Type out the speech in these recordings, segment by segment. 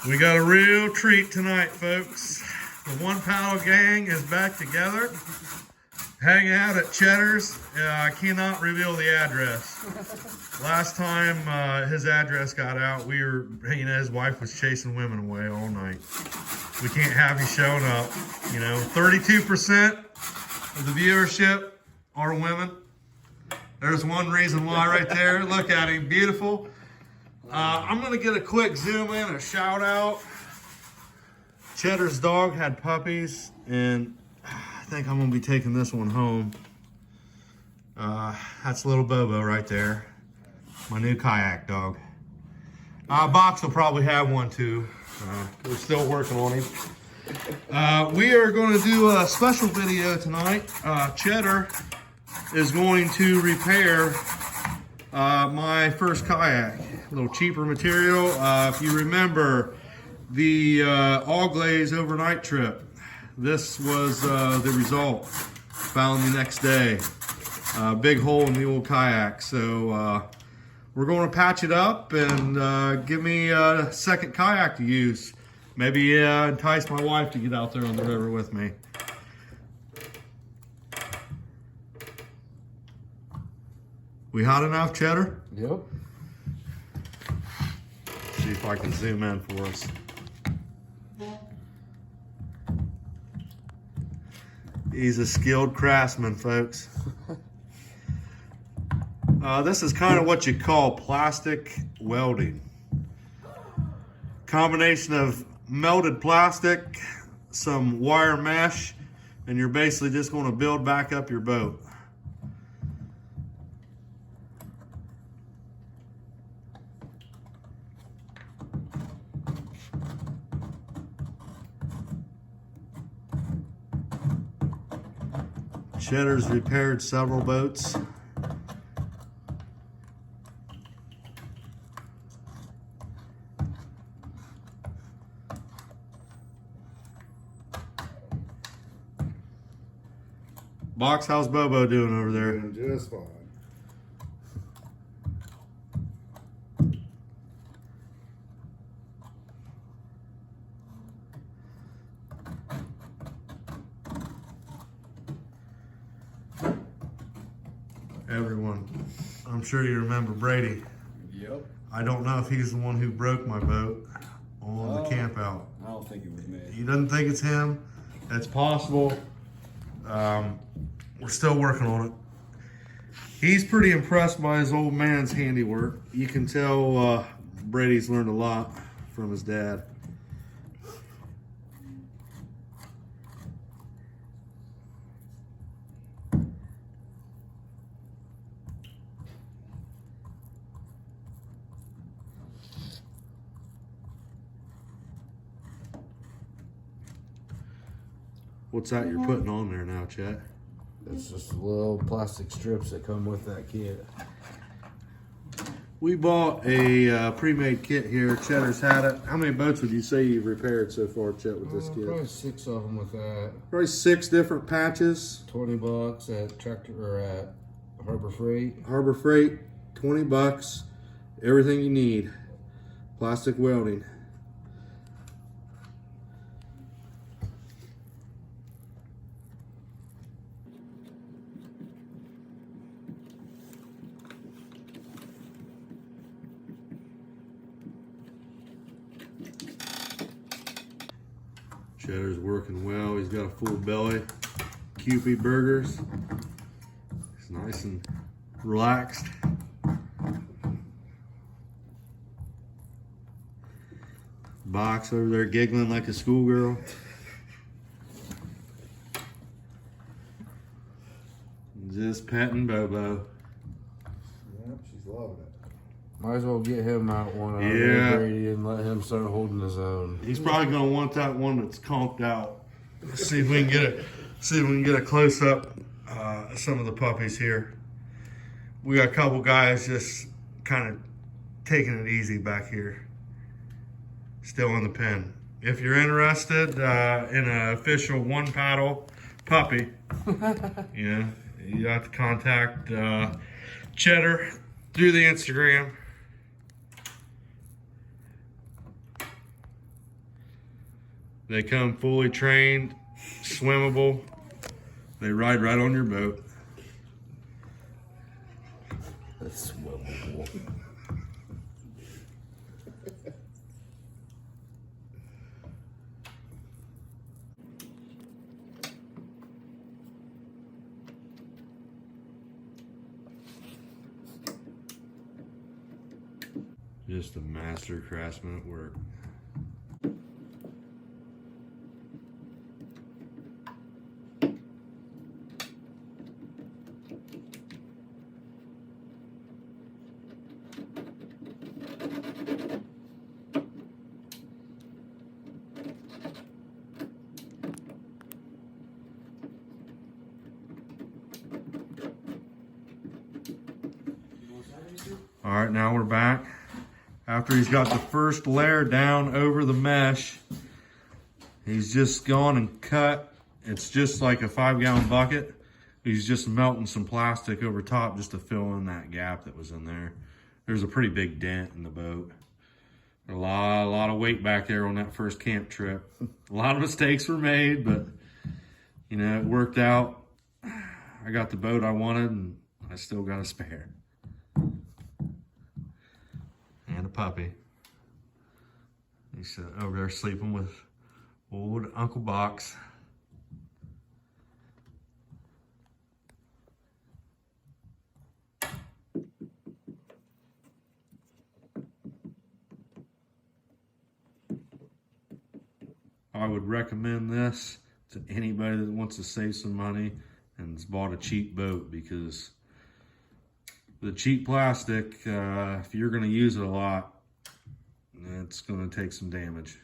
We got a real treat tonight, folks. The One Paddle Gang is back together, hanging out at Cheddar's. I cannot reveal the address. Last time his address got out, his wife was chasing women away all night. We can't have you showing up. 32% of the viewership are women. There's one reason why right there. Look at him, beautiful. I'm gonna get a quick zoom in, a shout out. Cheddar's dog had puppies, and I think I'm gonna be taking this one home. That's little Bobo right there, my new Kayak dog. Box will probably have one too. We're still working on him. We are going to do a special video tonight. Cheddar is going to repair my first kayak. A little cheaper material. If you remember the Auglaize overnight trip, this was the result. Found the next day. Big hole in the old kayak. So we're going to patch it up and give me a second kayak to use. Maybe entice my wife to get out there on the river with me. We hot enough, Cheddar? Yep. See if I can zoom in for us. He's a skilled craftsman, folks. This is kind of what you call plastic welding. Combination of melted plastic, some wire mesh, and you're basically just going to build back up your boat. Cheddar's repaired several boats. Box, how's Bobo doing over there? Doing just fine. Everyone, I'm sure you remember Brady. Yep. I don't know if he's the one who broke my boat on the camp out. I don't think it was me. He doesn't think it's him. It's possible. We're still working on it. He's pretty impressed by his old man's handiwork. You can tell Brady's learned a lot from his dad. What's that you're putting on there now, Chet? It's just little plastic strips that come with that kit. We bought a pre-made kit here. Cheddar's had it. How many boats would you say you've repaired so far, Chet, with this kit? Probably 6 of them with that. Probably 6 different patches. $20 at Tractor or at Harbor Freight. Harbor Freight, $20. Everything you need. Plastic welding. Cheddar's working well. He's got a full belly. Kewpie burgers. He's nice and relaxed. Box over there giggling like a schoolgirl. Just petting Bobo. Yep, she's loving it. Might as well get him out one Yeah. Brady and let him start holding his own. He's probably gonna want that one that's conked out. Let's see if we can get it. See if we can get a close up of some of the puppies here. We got a couple guys just kind of taking it easy back here. Still in the pen. If you're interested in an official one paddle puppy, you have to contact Cheddar through the Instagram. They come fully trained, swimmable. They ride right on your boat. That's swimmable. Just a master craftsman at work. All right, now we're back. After he's got the first layer down over the mesh, he's just gone and cut. It's just like a 5-gallon bucket. He's just melting some plastic over top just to fill in that gap that was in there. There's a pretty big dent in the boat. A lot of weight back there on that first camp trip. A lot of mistakes were made, but you know, it worked out. I got the boat I wanted, and I still got a spare. And a puppy. He's over there sleeping with old Uncle Box. I would recommend this to anybody that wants to save some money and has bought a cheap boat, because the cheap plastic, if you're going to use it a lot, it's going to take some damage.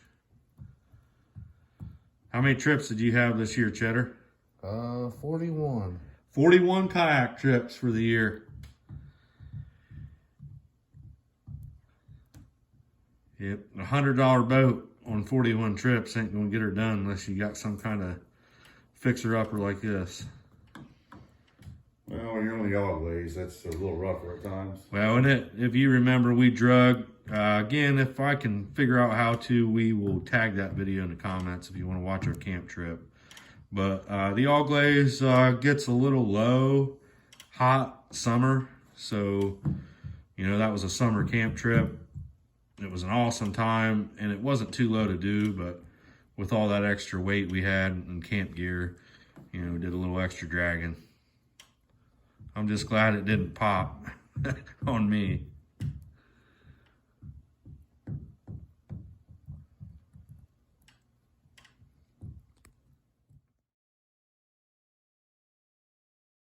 How many trips did you have this year, Cheddar? 41. 41 kayak trips for the year. Yep, a $100 boat on 41 trips ain't going to get her done unless you got some kind of fixer-upper like this. Well, when you're on the Auglaize, that's a little rougher at times. Well, and if you remember, we drug. Again, if I can figure out how to, we will tag that video in the comments if you want to watch our camp trip. But the Auglaize gets a little low, hot summer. So, you know, that was a summer camp trip. It was an awesome time, and it wasn't too low to do, but with all that extra weight we had in camp gear, you know, we did a little extra dragging. I'm just glad it didn't pop on me.